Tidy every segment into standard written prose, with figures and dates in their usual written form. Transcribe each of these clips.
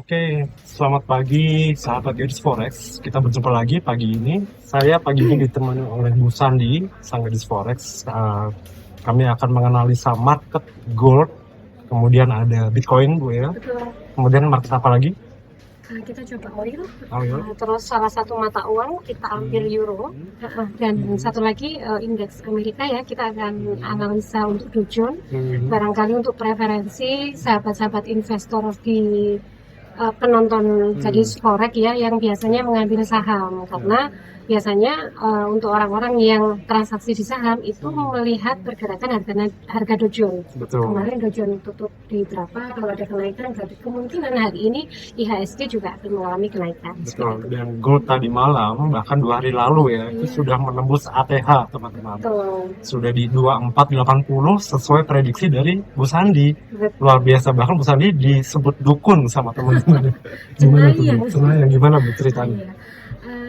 Oke, selamat pagi sahabat Gadis Forex. Kita berjumpa lagi pagi ini. Saya pagi ini ditemani oleh Bu Sandi, sang Gadis Forex. Kami akan menganalisa market gold, kemudian ada Bitcoin, Bu ya. Betul. Kemudian market apa lagi? Kita coba oil, Oil. terus salah satu mata uang kita ambil euro, dan satu lagi indeks Amerika ya, kita akan analisa untuk Dow Jones. Barangkali untuk preferensi sahabat-sahabat investor di penonton Gadis Forex ya, yang biasanya mengambil saham, karena biasanya untuk orang-orang yang transaksi di saham itu melihat pergerakan harga Dow Jones. Betul. Kemarin Dow Jones tutup di berapa, kalau ada kenaikan berarti kemungkinan hari ini IHSG juga akan mengalami kenaikan. Betul. Dan gold tadi malam bahkan 2 hari lalu ya, itu sudah menembus ATH, teman-teman. Betul. Sudah di 2480 sesuai prediksi dari Bu Sandi. Betul. Luar biasa, bahkan Bu Sandi disebut dukun sama teman-teman. Gimana tuh Bu? Senayan, gimana Bu ceritanya? Iya.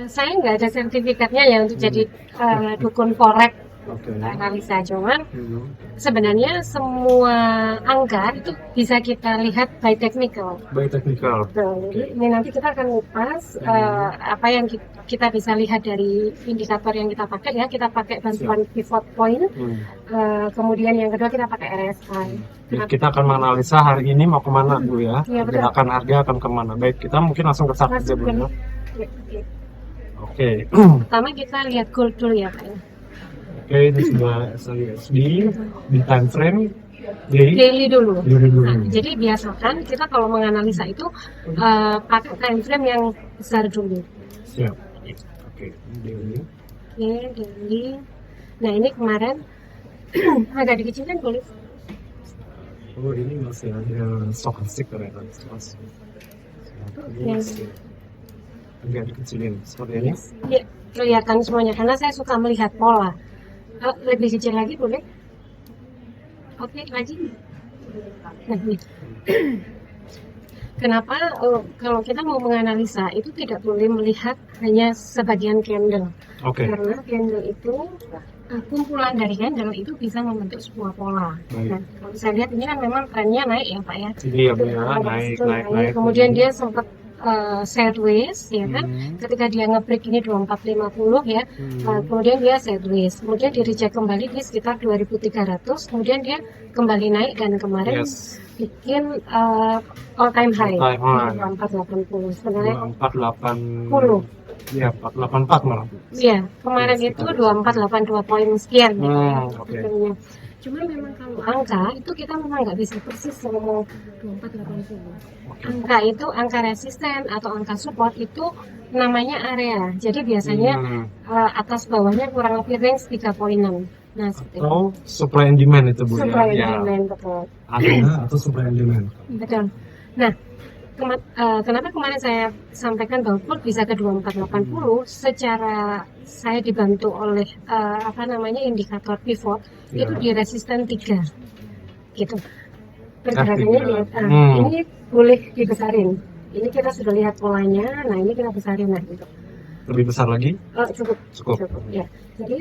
Saya nggak ada sertifikatnya ya untuk jadi dukun forex analisa, cuman sebenarnya semua angka itu bisa kita lihat by technical. By technical. Jadi ini nanti kita akan kupas apa yang kita bisa lihat dari indikator yang kita pakai ya. Kita pakai bantuan pivot point, kemudian yang kedua kita pakai RSI. Jadi kita akan menganalisa hari ini mau kemana Bu ya? Iya, betul. Gerakan harga akan kemana? Baik, kita mungkin langsung ke chart aja Bu ya. Oke. Pertama kita lihat gold dulu ya Pak. Oke, ini sudah SISD di time frame Daily dulu. Nah, jadi biasakan kita kalau menganalisa itu pakai time frame yang besar dulu. Siap. Oke, daily. Oke, daily. Nah ini kemarin agak dikecilkan boleh. Oh, ini masih ada stochastic ternyata. Agak dikecilin seperti ini. Ya, kelihatan semuanya karena saya suka melihat pola. Lebih kecil lagi boleh? Oke, lagi. Nah, ini. Kenapa kalau kita mau menganalisa itu tidak boleh melihat hanya sebagian candle. Karena candle itu kumpulan dari candle itu bisa membentuk sebuah pola. Nah, kalau saya lihat ini kan memang trennya naik ya Pak ya. Iya benar, naik. Kemudian dia sempat sideways ya kan, ketika dia nge-break ini 2450 ya, kemudian dia sideways, kemudian di reject kembali di sekitar 2300, kemudian dia kembali naik dan kemarin bikin all time high 2480 sebenarnya 2480 ya 484 malah. Iya, kemarin itu 2482 poin sekian ya. Cuma memang kalau angka itu kita memang nggak bisa persis ngomong 2480. Angka itu angka resisten atau angka support itu namanya area. Jadi biasanya atas bawahnya kurang lebih range 3 poinan. Nah, atau supply and demand itu Bu. Supply and demand, betul. Atau supply and demand. Betul. Nah, kenapa kemarin saya sampaikan bahwa gold bisa ke 2480 secara saya dibantu oleh indikator pivot itu di resisten 3 gitu pergerakannya lihat ini boleh dibesarin, ini kita sudah lihat polanya, nah ini kita besarin lah gitu. Lebih besar lagi? Cukup ya. Jadi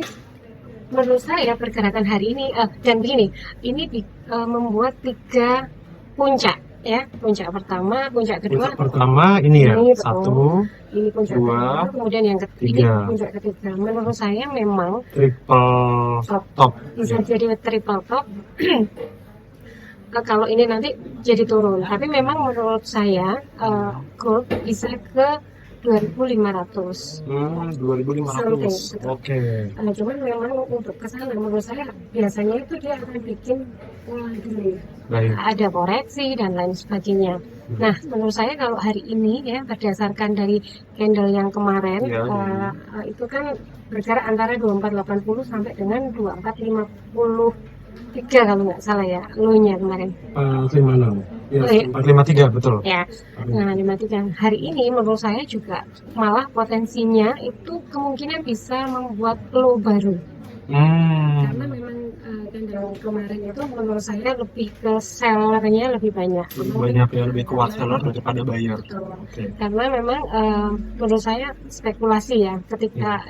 menurut saya pergerakan hari ini dan begini, ini membuat 3 puncak ya, puncak pertama, puncak kedua. Puncak pertama ini ya, ini 1, ini puncak 2, kedua, kemudian yang ketiga, ini puncak ketiga. Menurut saya memang triple top. Bisa jadi triple top. Kalau ini nanti jadi turun, tapi memang menurut saya gold bisa ke 2500. 2500. Oke. Cuman memang untuk kesana menurut saya biasanya itu dia akan bikin dulu. Ada koreksi dan lain sebagainya. Nah, menurut saya kalau hari ini ya berdasarkan dari candle yang kemarin itu kan bergerak antara 2480 sampai dengan 2453 kalau nggak salah ya, low-nya kemarin. 56. Ya, 453 betul. Ya. Nah, 53. Hari ini menurut saya juga malah potensinya itu kemungkinan bisa membuat low baru. Karena memang candle kemarin itu menurut saya lebih ke sellernya lebih banyak. Lebih kuat seller daripada buyer. Karena memang menurut saya spekulasi ya, ketika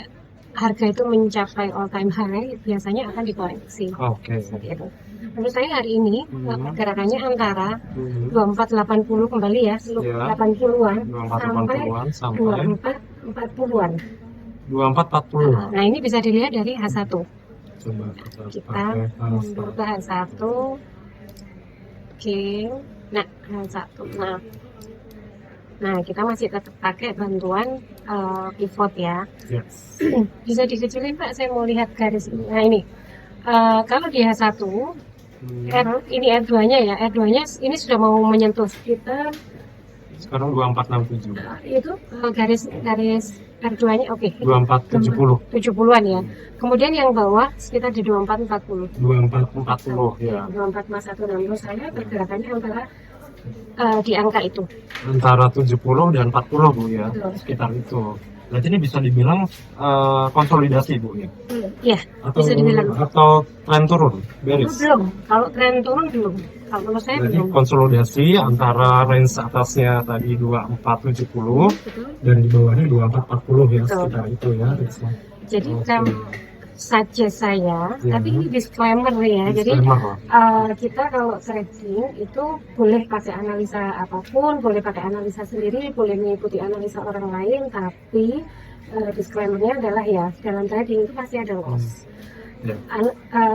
harga itu mencapai all time high, biasanya akan dikoreksi. Oke. Seperti itu. Menurut saya hari ini pergerakannya antara Hmm. 2480 kembali ya, Ya. 80-an 2480-an sampai sampai 2440-an. 2440. Nah, ini bisa dilihat dari H1. Coba Kita pakai mundur ke H1. Oke. Nah, H1. Nah, kita masih tetap pakai bantuan pivot ya. Yes. Bisa dikecilin Pak, saya mau lihat garis ini. Nah, ini. Kalau di H1, ini R2-nya ya. R2-nya ini sudah mau menyentuh sekitar Sekarang 2467. itu garis R2-nya oke. 2470. 70-an ya. Kemudian yang bawah sekitar di 2440. 2440 ya. 2441 menurut saya pergerakannya antara di angka itu. Antara 70 dan 40 Bu ya. Betul. Sekitar itu. Berarti ini bisa dibilang konsolidasi Bu ya. Ya, Atau bisa dibilang. atau tren turun, beres. Belum. Kalau tren turun belum. Kalau menurut saya Jadi belum. konsolidasi antara range atasnya tadi 2470 Betul. dan di bawahnya 2440 ya, Betul. sekitar itu ya. Jadi Oke. kalau saja saya, Ya. tapi ini disclaimer ya. Jadi Disclaimer, kita kalau trading itu boleh pakai analisa apapun, boleh pakai analisa sendiri, boleh mengikuti analisa orang lain, tapi disclaimernya adalah ya dalam trading itu pasti ada loss. Ya.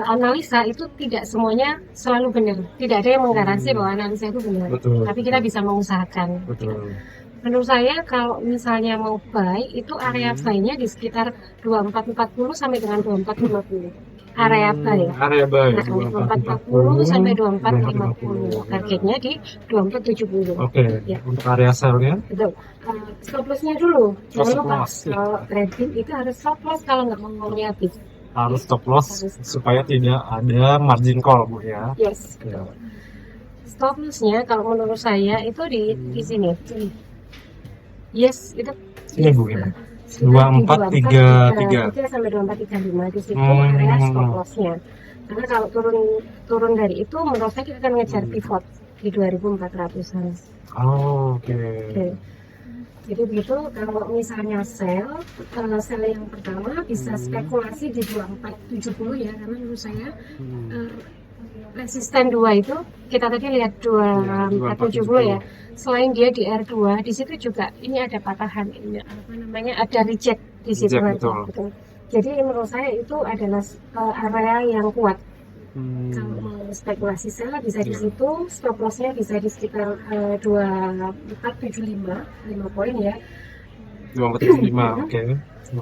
Analisa itu tidak semuanya selalu benar, tidak ada yang menggaransi bahwa analisa itu benar, Betul. tapi kita bisa mengusahakan. Betul. Menurut saya kalau misalnya mau buy itu area buy-nya di sekitar 2440 sampai dengan 2450. Area buy ya. Area buy Nah, 2440 sampai 2450. Targetnya di 2470. Oke. Ya. Untuk area sell-nya Betul. Stop loss-nya dulu. Jangan Stop lupa loss. kalau trading itu harus stop loss kalau nggak mau ngomongnya habis. harus stop loss supaya tidak ada margin call Bu ya. Yes. Ya. Stop loss-nya kalau menurut saya itu di sini. Yes, itu Sini Bu ya. 2433 2433. sampai 2435 di situ Hmm. area stop loss-nya. Karena kalau turun dari itu menurut saya kita akan ngejar pivot di 2400-an. Oh, oke. Oke. Jadi begitu kalau misalnya sell yang pertama bisa spekulasi di 2470 ya, karena menurut saya resisten 2 itu kita tadi lihat 2470 ya. Selain dia di R2, di situ juga ini ada patahan, ini apa namanya, ada reject di situ. Reject, Betul. Jadi menurut saya itu adalah area yang kuat. Kalau mau spekulasi sell bisa di situ, stop loss-nya bisa di sekitar 2475 5 poin ya. 2475, oke.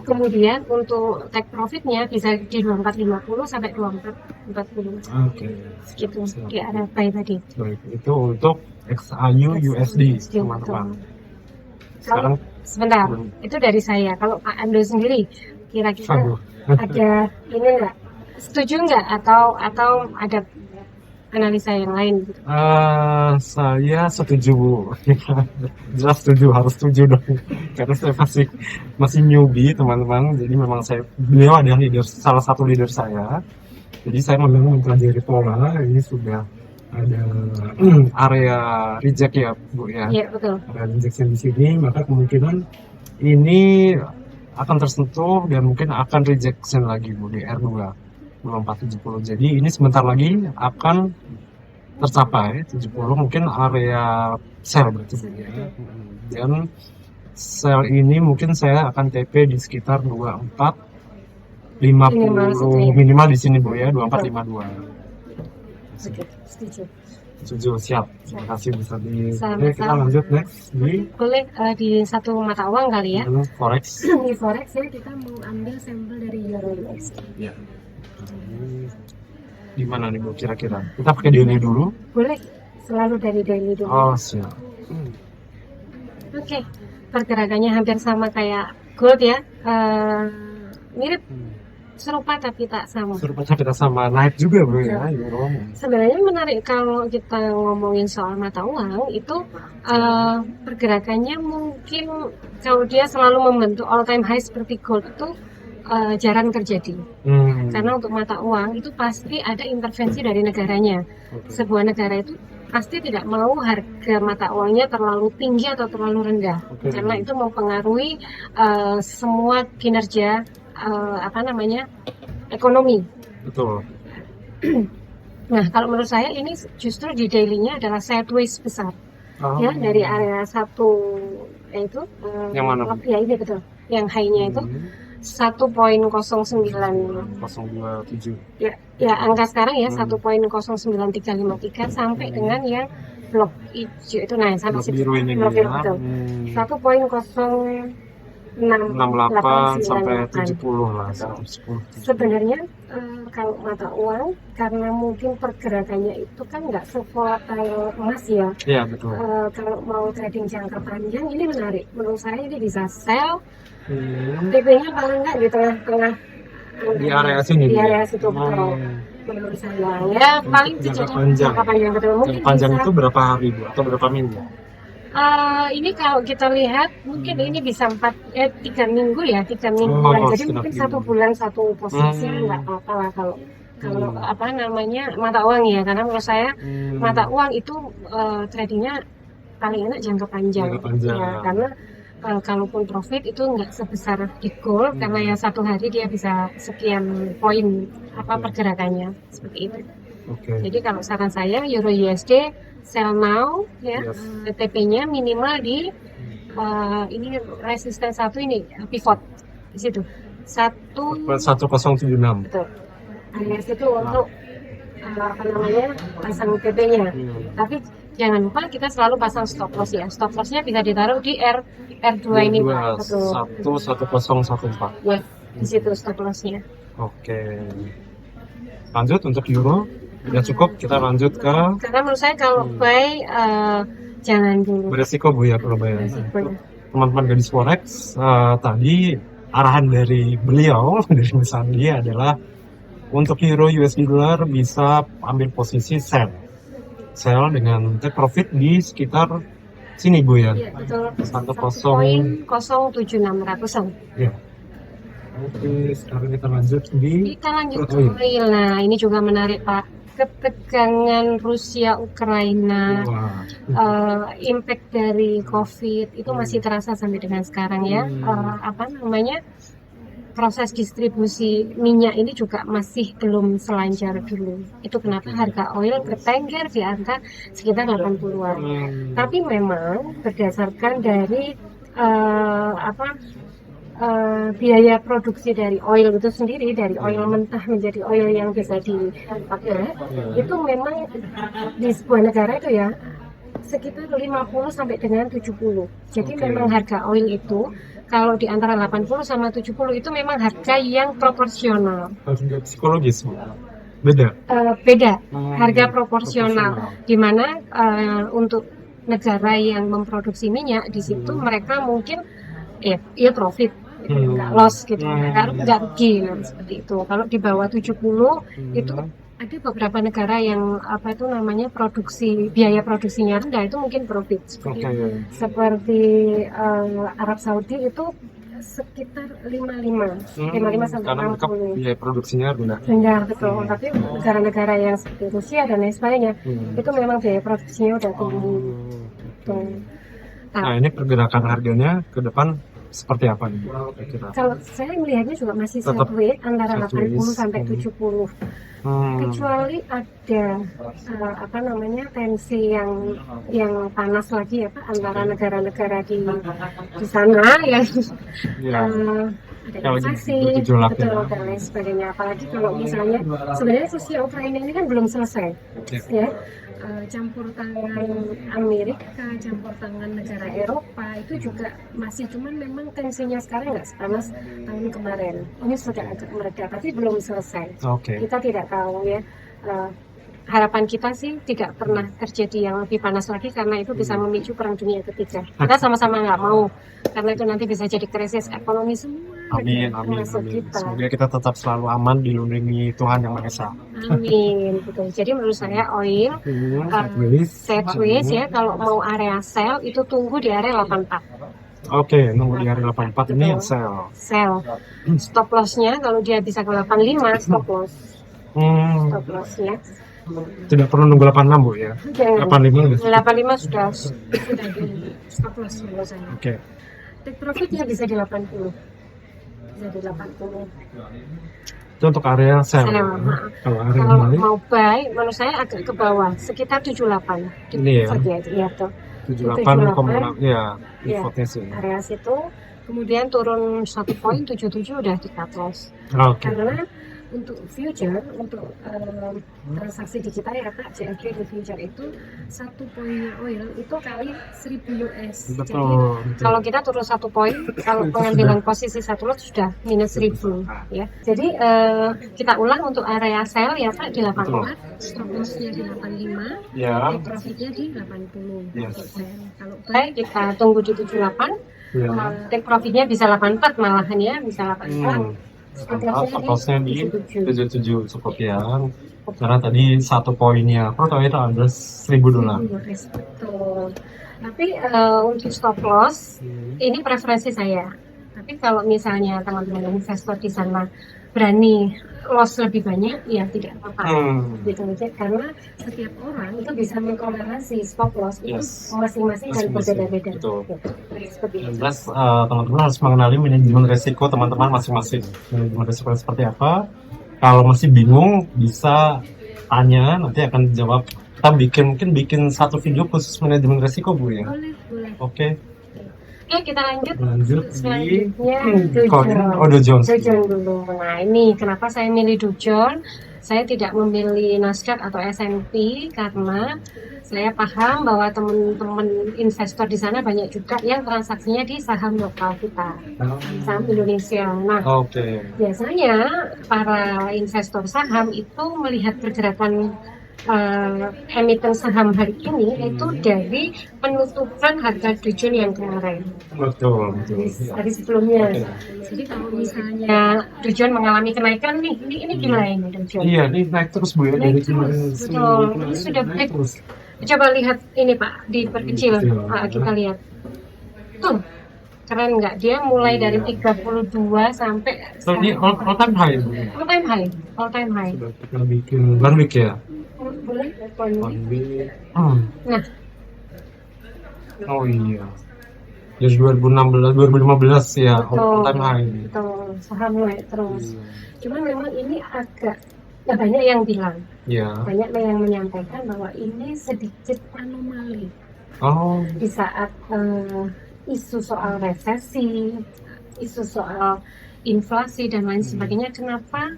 Kemudian untuk take profit-nya bisa di 2450 sampai 2440. Oke. Gitu di area buy tadi. Baik, itu untuk XAU USD teman-teman. Sekarang Sebentar, itu dari saya. Kalau Pak Ando sendiri kira-kira Aduh. ada ini enggak? Setuju nggak atau ada analisa yang lain? Saya setuju Bu. Jelas setuju, harus setuju dong. Karena saya masih newbie teman-teman. Jadi memang beliau adalah salah satu leader saya. Jadi saya memang mempelajari pola. Ini sudah ada area reject ya Bu ya. Iya betul. Ada rejection di sini, maka kemungkinan ini akan tersentuh dan mungkin akan rejection lagi Bu di R2. 2470. Jadi ini sebentar lagi akan tercapai 70, mungkin area sell berarti ya. Dan sell ini mungkin saya akan TP di sekitar 2450 minimal di sini Bu ya, 2452. Setuju, siap. Terima kasih bisa Oke, kita lanjut next boleh di satu mata uang kali ya. Forex. Di forex ya kita mau ambil sampel dari euro USD. Ya. Di mana nih Bu kira-kira? Kita pakai daily dulu. Boleh, selalu dari daily dulu. Oh, siap. Oke, pergerakannya hampir sama kayak gold ya. Mirip, serupa tapi tak sama. Serupa kita sama naik juga Bu ya, euro. Sebenarnya menarik kalau kita ngomongin soal mata uang itu pergerakannya mungkin kalau dia selalu membentuk all time high seperti gold itu jarang terjadi. Karena untuk mata uang itu pasti ada intervensi dari negaranya. Sebuah negara itu pasti tidak mau harga mata uangnya terlalu tinggi atau terlalu rendah, karena itu mempengaruhi semua kinerja apa namanya, ekonomi. Betul. Nah, kalau menurut saya ini justru di daily-nya adalah sideways besar. Ya, dari area 1 itu Yang mana? ya ini betul. Yang high-nya itu 1.09. 027. Ya angka sekarang ya 1.09353 sampai dengan yang blok hijau itu, nah sampai Blok biru ini blok ya. biru betul. 1.068 sampai 70 lah, 110. Sebenarnya kalau mata uang karena mungkin pergerakannya itu kan nggak sevolatile emas ya. Iya, betul. Kalau mau trading jangka panjang ini menarik. Menurut saya ini bisa sell. Hmm. TP-nya paling nggak di tengah-tengah Di area sini. di area situ betul. Menurut saya ya paling jangka panjang. jangka panjang betul. Mungkin Jangka panjang bisa, itu berapa hari Bu? Atau berapa minggu? ini kalau kita lihat mungkin ini bisa 3 minggu ya, 3 minggu. Jadi sekitar mungkin 3 1 bulan 1 posisi nggak apa-apa lah kalau apa namanya mata uang ya, karena menurut saya mata uang itu tradingnya paling enak jangka panjang. Jangka panjang. Ya, karena kalaupun profit itu nggak sebesar di gold karena ya satu hari dia bisa sekian poin pergerakannya seperti itu. Jadi kalau saran saya Euro USD sell now ya, TP-nya minimal di ini resisten 1 ini pivot di situ 1076. betul. Area situ untuk apa namanya pasang TP-nya. Tapi jangan lupa kita selalu pasang stop loss ya. Stop loss-nya bisa ditaruh di R2 ini betul. 1014. Ya, di situ stop loss-nya. Oke. Lanjut untuk euro. Udah cukup, kita lanjut ke Karena menurut saya kalau buy jangan dulu. beresiko Bu ya kalau buy. Beresikonya. Teman-teman gadis forex, tadi arahan dari beliau dari Mas Andi adalah untuk euro USD dollar bisa ambil posisi sell dengan take profit di sekitar sini Bu ya. Iya, betul. 1.076-an. Ya. Oke, sekarang kita lanjut Kita lanjut ke oil. Nah, ini juga menarik Pak. Ketegangan Rusia Ukraina, impact dari COVID itu masih terasa sampai dengan sekarang ya. Apa namanya, proses distribusi minyak ini juga masih belum selancar dulu. Itu kenapa harga oil bertengger di angka sekitar 80-an. Tapi memang berdasarkan dari biaya produksi dari oil itu sendiri, dari oil mentah menjadi oil yang bisa dipakai, itu memang di sebuah negara itu ya sekitar 50 sampai dengan 70. Jadi memang harga oil itu kalau di antara 80 sama 70 itu memang harga yang proporsional. Harga psikologis beda. Beda, harga proporsional. Di mana untuk negara yang memproduksi minyak di situ mereka mungkin ya profit. Nggak loss gitu, nggak rugi seperti itu. Kalau di bawah 70 itu ada beberapa negara yang biaya produksinya rendah itu mungkin profit seperti Arab Saudi itu sekitar 55 sampai 60. Biaya produksinya rendah betul. Tapi negara-negara yang seperti Rusia dan lain sebagainya itu memang biaya produksinya udah tinggi. Nah, ini pergerakan harganya ke depan seperti apa nih? Kalau saya melihatnya juga masih sideways antara 80 sampai 70. Kecuali ada tensi yang panas lagi ya Pak antara negara-negara di sana yang ada invasi betul dan lain sebagainya. Apalagi kalau misalnya sebenarnya Rusia Ukraina ini kan belum selesai ya. Campur tangan Amerika, campur tangan negara Eropa itu juga masih, cuman memang tensinya sekarang nggak sepanas tahun kemarin. Ini sudah agak mereda, tapi belum selesai. Kita tidak tahu ya. Harapan kita sih tidak pernah terjadi yang lebih panas lagi karena itu bisa memicu perang dunia ketiga. Kita sama-sama nggak mau karena itu nanti bisa jadi krisis ekonomi semua. Amin. Semoga kita tetap selalu aman dilindungi Tuhan Yang Maha Esa. Amin. Betul. Jadi menurut saya oil sideways ya, kalau mau area sell itu tunggu di area 84. Nunggu di area 84 ini sell. Stop loss-nya kalau dia bisa ke 85 stop loss. Stop loss-nya. Tidak perlu nunggu 86 Bu ya. 85 sudah di stop loss menurut saya. Take profitnya bisa di 80. jadi 80. Itu untuk area sell. Sell, Kalau area Kalau beli mau buy, menurut saya agak ke bawah, sekitar 78. ini ya, Iya tuh. 78,6 ya, Ya, pivotnya sih. area situ. Kemudian turun 1 poin, 77 udah di cut loss. Oke. Karena untuk future, untuk transaksi di kita ya Kak, CFD di future itu 1 poinnya oil itu kali 1000 US. Jadi Betul. kalau kita turun 1 poin, kalau pengambilan posisi 1 lot sudah minus 1000 ya. Jadi kita ulang untuk area sell ya Pak di 84, stop lossnya di 85, Ya. take profitnya di 80. Yes. Kalau buy kita tunggu di 78, Ya. take profitnya bisa 84 malahan ya, bisa 84. Stop-lossnya di 77 cukup ya. Karena tadi 1 poinnya per itu ada $1.000. Betul. Tapi untuk stop loss ini preferensi saya. Tapi kalau misalnya teman-teman investor di sana berani loss lebih banyak, ya tidak apa-apa. Gitu aja. Karena setiap orang itu bisa mengkorelasi stop loss itu masing-masing dan berbeda-beda. Betul. Seperti itu. Jelas teman-teman harus mengenali manajemen resiko teman-teman masing-masing. Manajemen resiko seperti apa? Kalau masih bingung bisa tanya, nanti akan dijawab. Kita mungkin bikin satu video khusus manajemen resiko Bu ya. Boleh. Oke. Oke, kita lanjut di selanjutnya Dow Jones. Dow Jones dulu. Nah, ini kenapa saya milih Dow Jones? Saya tidak memilih Nasdaq atau S&P karena saya paham bahwa teman-teman investor di sana banyak juga yang transaksinya di saham lokal kita, saham Indonesia. Nah, biasanya para investor saham itu melihat pergerakan emiten saham hari ini itu dari penutupan harga Dow Jones yang kemarin. Betul. Hari sebelumnya. Jadi kalau misalnya Dow Jones mengalami kenaikan nih, ini gila ini Dow Jones. Iya, ini naik terus Bu ya dari kemarin. Betul. Ini sudah naik terus. Coba lihat ini Pak, diperkecil. Kita lihat. Tuh. Keren nggak? Dia mulai dari 32 sampai ini all time high. All time high. Sudah kita bikin one week ya. Boleh? Nah. Oh iya. Dari 2015 ya, all time high. Betul. Saham naik terus. Cuma memang ini agak banyak yang bilang. Banyak yang menyampaikan bahwa ini sedikit anomali. Di saat isu soal resesi, isu soal inflasi dan lain sebagainya. Kenapa?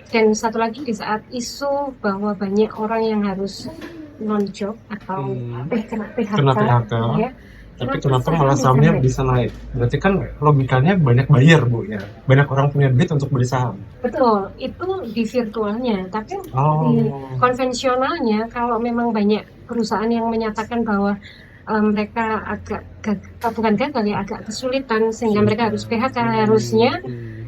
Dan satu lagi di saat isu bahwa banyak orang yang harus non-job atau kena PHK. Ya. Tapi kenapa malah sahamnya bisa naik? Berarti kan logikanya banyak buyer Bu ya, banyak orang punya duit untuk beli saham. Betul, itu di virtualnya. Tapi di konvensionalnya kalau memang banyak perusahaan yang menyatakan bahwa mereka agak bukan gagal ya, agak kesulitan sehingga mereka harus PHK, harusnya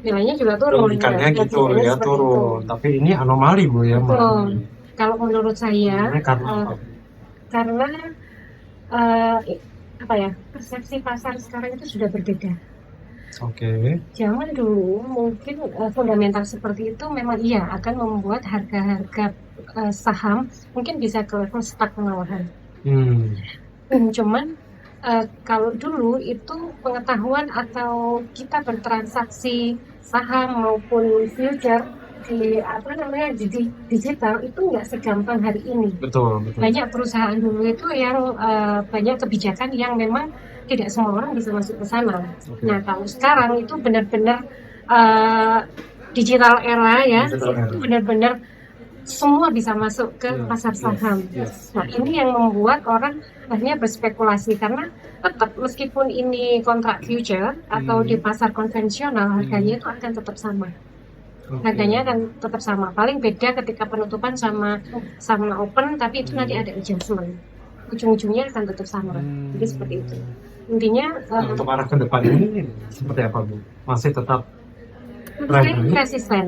nilainya juga turun. Logikanya gitu ya, turun. Tapi ini anomali Bu ya. Betul. Kalau menurut saya karena persepsi pasar sekarang itu sudah berbeda. Zaman dulu mungkin fundamental seperti itu memang iya akan membuat harga-harga saham mungkin bisa ke level stuck malahan. Cuman kalau dulu itu pengetahuan atau kita bertransaksi saham maupun future di digital itu nggak segampang hari ini. Betul. Banyak perusahaan dulu itu yang banyak kebijakan yang memang tidak semua orang bisa masuk ke sana. Nah kalau sekarang itu benar-benar digital era ya, itu benar-benar semua bisa masuk ke pasar saham. Nah ini yang membuat orang akhirnya berspekulasi karena tetap meskipun ini kontrak future atau di pasar konvensional harganya itu akan tetap sama. Harganya akan tetap sama. Paling beda ketika penutupan sama open, tapi itu nanti ada adjustment. Ujung-ujungnya akan tetap sama. Jadi seperti itu. Intinya untuk arah ke depan ini seperti apa Bu? Masih tetap resisten.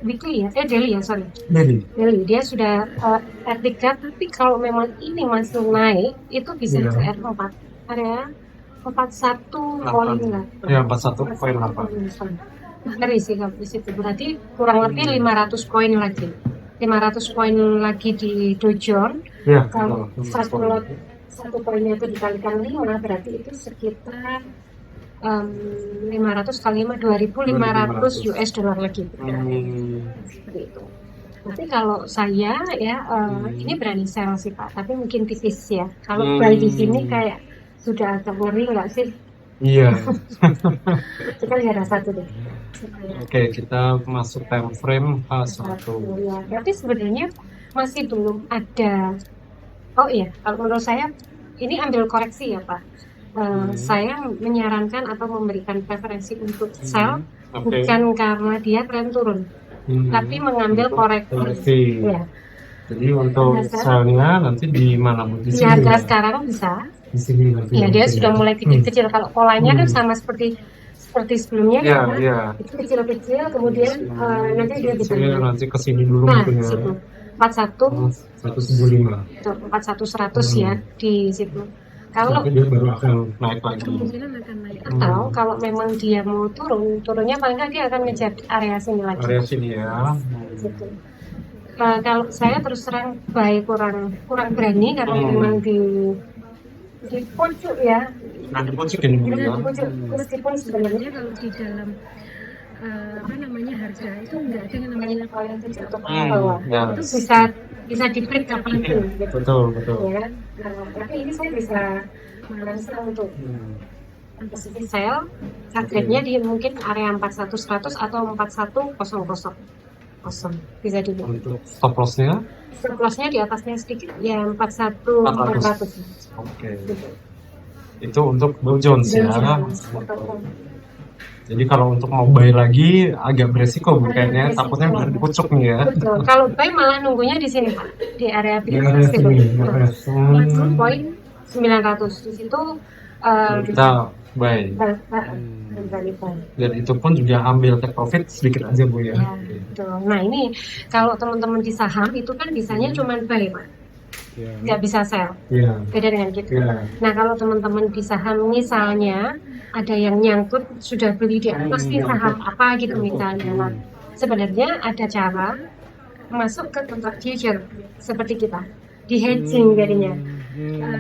Weekly ya, daily ya, sorry. Daily. Dia sudah R3, tapi kalau memang ini masih naik, itu bisa ke R4. Area 41 poin lah. Ya, 41,8. Dari sih kalau di situ. Berarti kurang lebih 500 poin lagi. 500 poin lagi di Dow Jones. Kalau satu poinnya itu dikalikan 5, berarti itu sekitar 500 kali 5 2.500 US dollar lagi. Seperti itu. Tapi kalau saya ya ini berani sell sih Pak, tapi mungkin tipis ya. Kalau buy di sini kayak sudah agak ngeri nggak sih? Iya. Kita lihat satu deh. Oke, kita masuk time frame H1. Ya, tapi sebenarnya masih belum ada. Oh iya, kalau menurut saya ini ambil koreksi ya Pak. Saya menyarankan atau memberikan preferensi untuk sell bukan karena dia tren turun, tapi mengambil koreksi. Ya. Jadi untuk sellnya nanti di mana Bu? Di harga sekarang bisa. Di sini nanti. Ya dia sudah mulai kecil-kecil. Kalau polanya kan sama seperti sebelumnya kan, itu kecil-kecil, kemudian nanti dia bisa nanti kesini dulu nah, mungkin ya. situ 41 175 ya di situ. Kalau dia baru akan naik lagi. Kemungkinan akan naik. Atau kalau memang dia mau turunnya paling nggak dia akan ngejar area sini lagi. Area sini ya. Gitu. Kalau saya terus terang kurang berani karena memang di pojok ya. Nah, di pojok ini di pojok. Meskipun sebenarnya kalau di dalam harga itu nggak ada yang namanya poin atau bawah. Itu bisa di-print kapanpun. Gitu. Betul. Ya, tapi ini saya bisa menganalisa untuk posisi sell, targetnya di mungkin area 4100 atau 4100. Bisa dilihat. Untuk stop lossnya? Stop lossnya di atasnya sedikit, ya 41400. Oke. Itu untuk Dow Jones ya. Jadi kalau untuk mau buy lagi agak beresiko Bu kayaknya, takutnya udah dipucuk nih ya. Betul. Kalau buy malah nunggunya di sini Pak, di area poin 900. Di situ kita buy. Dan itu pun juga ambil take profit sedikit aja Bu ya. Betul. Nah ini kalau teman-teman di saham itu kan bisanya cuma buy Pak, nggak bisa sell. Beda dengan kita. Nah kalau teman-teman di saham misalnya ada yang nyangkut sudah beli di atas di saham apa gitu misalnya, nah, sebenarnya ada cara masuk ke tempat future seperti kita di hedging jadinya.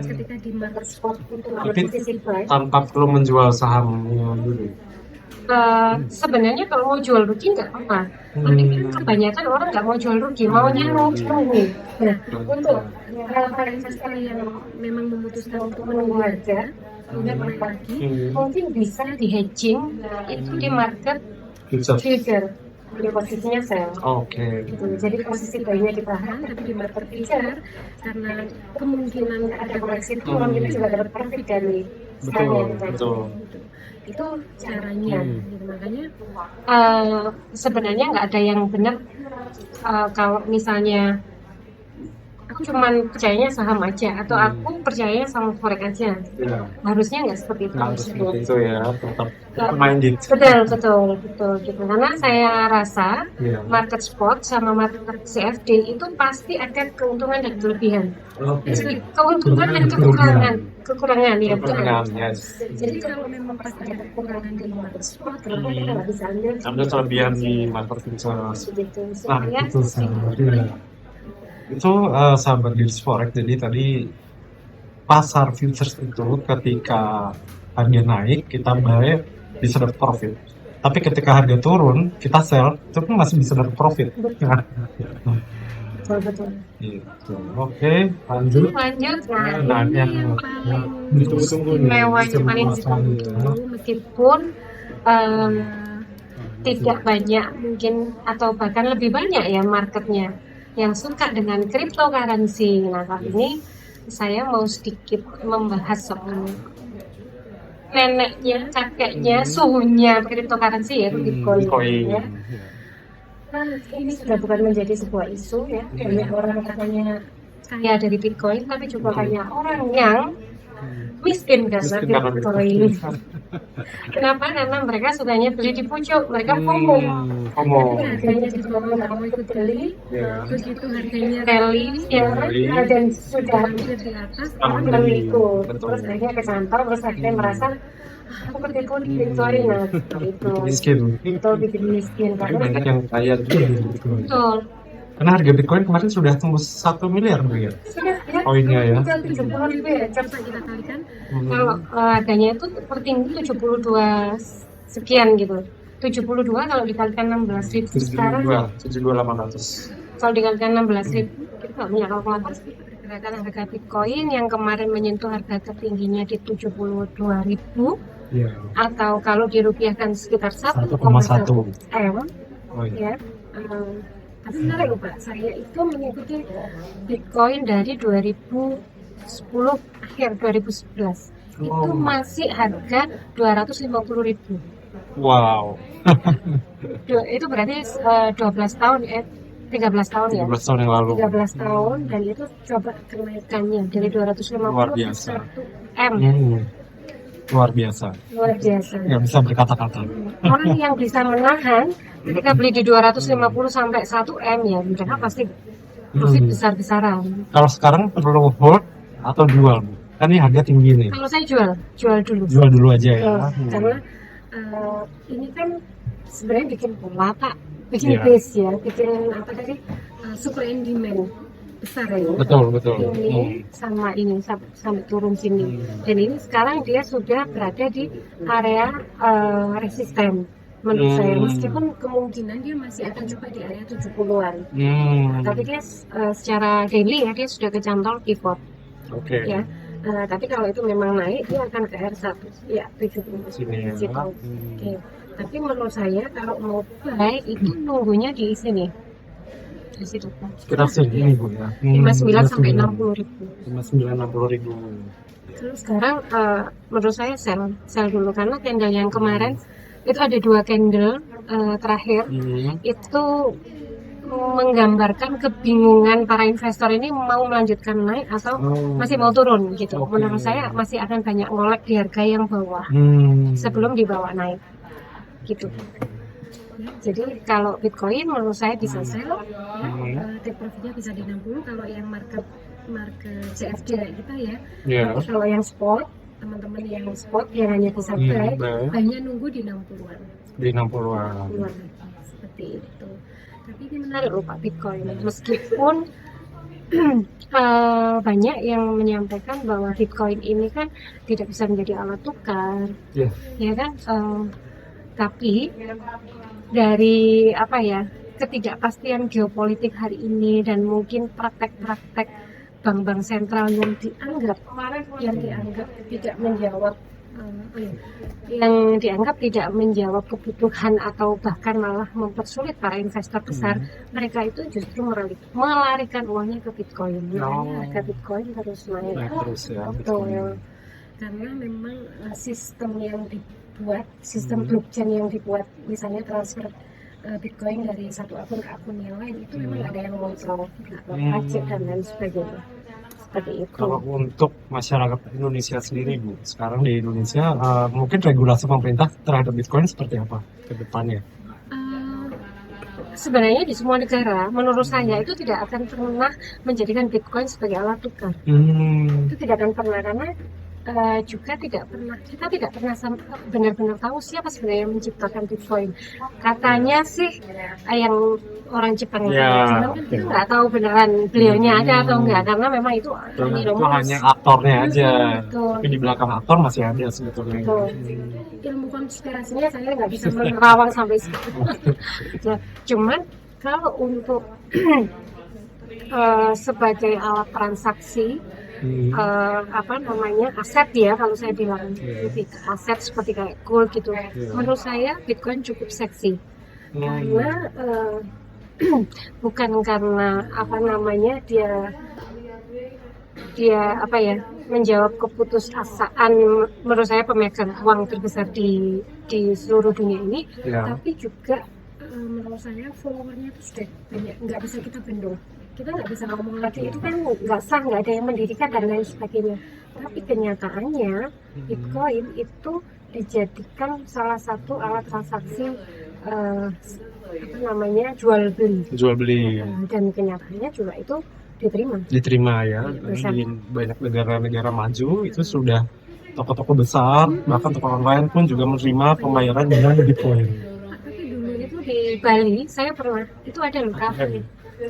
Ketika di market spot itu posisi buy tanpa perlu menjual sahamnya dulu. Sebenarnya kalau mau jual rugi nggak apa-apa, tapi kan kebanyakan orang nggak mau jual rugi, maunya rugi. Nah, untuk para investor yang memang memutuskan untuk menunggu harga kemudian naik lagi, mungkin bisa di hedging itu di market future. Di posisinya sell. Gitu. Jadi posisi buy-nya ditahan, tapi di market future karena kemungkinan ada koreksi turun kita juga dapat profit dari sell-nya. Betul. Itu caranya. Gitu. Makanya sebenarnya nggak ada yang benar kalau misalnya aku cuman percayanya saham aja atau aku percayanya sama forex aja. Harusnya nggak seperti itu. Seperti itu ya, tetap minded. Betul gitu. Karena saya rasa market spot sama market CFD itu pasti ada keuntungan dan kelebihan. Keuntungan dan kekurangan ya betul. Jadi kalau memang pas ada kekurangan di market spot, kenapa kita nggak bisa ambil kelebihan di market future? Nah itu itu sahabat Deals Forex. Jadi tadi pasar futures itu ketika harga naik kita buy bisa dapat profit, tapi ketika harga turun kita sell itu pun masih bisa dapat profit. Betul. Gitu. Oke, lanjut. Nah, yang ditunggu-tunggu paling ditunggu meskipun tidak banyak mungkin atau bahkan lebih banyak ya marketnya yang suka dengan cryptocurrency. Nah kali ini saya mau sedikit membahas soal neneknya, kakeknya, suhunya cryptocurrency yaitu Bitcoin. Ya. Nah, ini sudah bukan menjadi sebuah isu ya. Banyak orang katanya kaya dari Bitcoin, tapi juga banyak orang yang miskin karena Bitcoin. Kenapa? Karena mereka sukanya beli di pucuk, mereka FOMO. Harganya di bawah nggak mau ikut beli, terus itu harganya rally dan sudah hampir di atas, orang beli ikut. Terus akhirnya ke kantor, terus akhirnya merasa aku ketipu di Bitcoin, nah itu. Miskin. Itu bikin miskin karena banyak yang kaya juga. Betul. Karena harga Bitcoin kemarin sudah tembus 1 miliar Bu ya. Sudah ya, Poinnya ya. 70.000 ya, coba kita kalikan. Hmm. Kalau harganya itu tertinggi 72 sekian gitu. 72 kalau dikalikan 16.000 sekarang, 72.800. kalau dikalikan 16.000 kita nggak punya kalkulator. Pergerakan harga Bitcoin yang kemarin menyentuh harga tertingginya di 72.000 Iya. atau kalau dirupiahkan sekitar 1,1 M Oh iya. ya. Tapi menarik loh Pak, saya itu mengikuti Bitcoin dari 2010 akhir 2011 itu Oh. masih harga 250.000. Wow. Itu berarti 12 tahun 13 tahun ya. 13 tahun yang lalu. 13 tahun dan itu coba kenaikannya dari 250 Luar ke biasa. 1 M. Luar biasa. Luar biasa. Nggak bisa berkata-kata. Orang yang bisa menahan ketika beli di 250 sampai 1 M ya mereka pasti profit besar-besaran. Kalau sekarang perlu hold atau jual Bu? Kan ini harga tinggi nih. Kalau saya jual dulu. Jual dulu aja ya. Karena ini kan sebenarnya bikin pola Pak, bikin Iya. base ya, bikin apa tadi supply and demand besar ya. Betul. Ini sama ini sampai turun sini. Dan ini sekarang dia sudah berada di area resisten menurut saya, meskipun kemungkinan dia masih akan coba di area 70-an. Tapi dia secara daily ya dia sudah kecantol pivot Oke. ya. Tapi kalau itu memang naik dia akan ke R1 ya 70 Sini ya. situ. Oke. Tapi menurut saya kalau mau buy itu nunggunya di sini. Di situ. Sekitar segini Bu ya. 59 sampai 60.000. 59-60.000. Terus sekarang menurut saya sell dulu karena candle yang kemarin itu ada 2 candle terakhir itu menggambarkan kebingungan para investor ini mau melanjutkan naik atau masih mau turun gitu. Oke. Menurut saya masih akan banyak ngolek di harga yang bawah sebelum dibawa naik gitu. Jadi kalau Bitcoin menurut saya bisa sell, take profitnya bisa di 60 kalau yang market CFD kayak kita ya. Iya. Tapi kalau yang spot, teman-teman yang spot yang hanya bisa buy, hanya nunggu di 60-an. Di 60-an. Keluar lagi, seperti itu. Tapi ini menarik loh Pak Bitcoin, meskipun banyak yang menyampaikan bahwa Bitcoin ini kan tidak bisa menjadi alat tukar, Iya. ya kan? Tapi dari apa ya ketidakpastian geopolitik hari ini dan mungkin praktek-praktek bank-bank sentral yang dianggap tidak menjawab yang dianggap tidak menjawab kebutuhan atau bahkan malah mempersulit para investor besar, mereka itu justru melarikan uangnya ke Bitcoin. Makanya harga Bitcoin terus naik. Terus ya. Betul. Karena memang sistem yang dibuat, sistem blockchain yang dibuat, misalnya transfer Bitcoin dari satu akun ke akun yang lain itu memang ada yang mengontrol, pajak dan lain sebagainya. Seperti itu. Kalau untuk masyarakat Indonesia sendiri Bu, sekarang di Indonesia mungkin regulasi pemerintah terhadap Bitcoin seperti apa ke depannya? Sebenarnya di semua negara, menurut saya itu tidak akan pernah menjadikan Bitcoin sebagai alat tukar. Itu tidak akan pernah karena juga kita tidak pernah benar-benar tahu siapa sebenarnya yang menciptakan Bitcoin. Katanya sih yang orang Jepang, cuman kan kita nggak tahu beneran beliaunya ada atau enggak karena memang itu hanya aktornya aja. Betul. Tapi di belakang aktor masih ada sebetulnya. Betul. Ilmu konspirasinya saya nggak bisa menerawang sampai situ. Nah, cuman kalau untuk sebagai alat transaksi aset ya, kalau saya bilang lebih ke aset seperti kayak gold gitu, menurut saya Bitcoin cukup seksi karena bukan karena dia menjawab keputusasaan menurut saya pemegang uang terbesar di seluruh dunia ini, tapi juga menurut saya followernya itu sudah banyak, nggak bisa kita bendung. Kita nggak bisa ngomong lagi itu kan nggak sah, nggak ada yang mendirikan dan lain sebagainya. Tapi kenyataannya Bitcoin itu dijadikan salah satu alat transaksi jual beli. Dan kenyataannya juga itu diterima ya. Di banyak negara-negara maju itu sudah toko-toko besar, bahkan toko online pun juga menerima pembayaran dengan Bitcoin. Tapi dulu itu di Bali saya pernah, itu ada loh kafe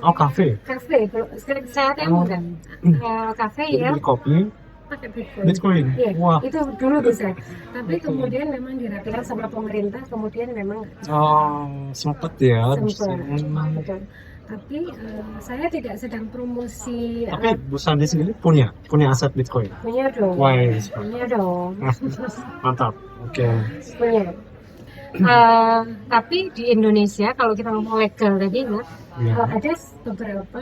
Oh, kafe. Kafe, kalau saya Oh. enggak. Kafe Jadi ya beli kopi, pakai Bitcoin. Bitcoin. Iya, Wah. itu dulu bisa. Tapi Betul. kemudian memang dirapikan sama pemerintah, kemudian memang Sempet ya. sempat. Hmm. Betul. Tapi saya tidak sedang promosi. Tapi Bu Sandi sendiri punya aset Bitcoin. Punya dong. Wah, Punya dong. mantap. Oke. Punya. Tapi di Indonesia kalau kita ngomong legal tadi ya, Ya. ada beberapa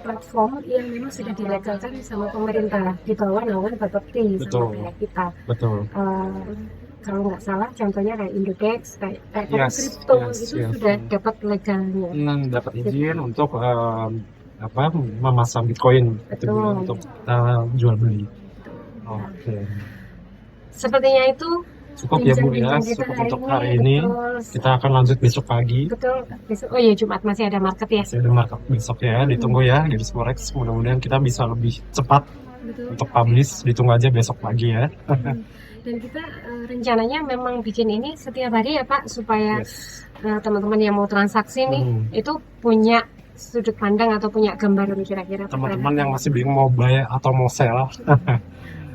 platform yang memang sudah dilegalkan sama pemerintah di bawah naungan Bapepti Betul. sama kayak kita. Betul. Kalau nggak salah contohnya kayak Indodex, kayak Yes, kripto yes, itu yes. sudah dapat legalnya. Dapat izin untuk memasang Bitcoin itu Betul. untuk kita jual beli. Oke. Sepertinya itu Cukup ya Bu ya, bincang-bincang kita cukup untuk hari ini. Betul. Kita akan lanjut besok pagi. Betul. Besok, oh iya Jumat masih ada market ya. Masih ada market besok ya, ditunggu ya Garis Forex. Mudah-mudahan kita bisa lebih cepat Betul. untuk publish, ditunggu aja besok pagi ya. Dan kita rencananya memang bikin ini setiap hari ya Pak, supaya Yes. teman-teman yang mau transaksi nih itu punya sudut pandang atau punya gambaran kira-kira. Teman-teman yang masih bingung mau buy atau mau sell,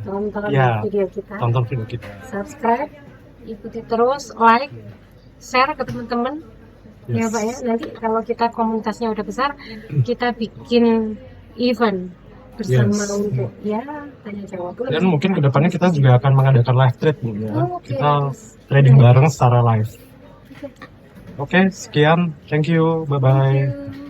tonton Ya, video kita, tonton video kita. subscribe, ikuti terus, like, share ke teman-teman. Ya Yes. Pak ya, nanti kalau kita komunitasnya udah besar, kita bikin event bersama Yes. untuk ya tanya jawab. Dan mungkin kedepannya kita juga akan mengadakan live trade Bu ya. Oke. Kita trading bareng secara live. Oke, sekian. Thank you. Bye-bye. Thank you.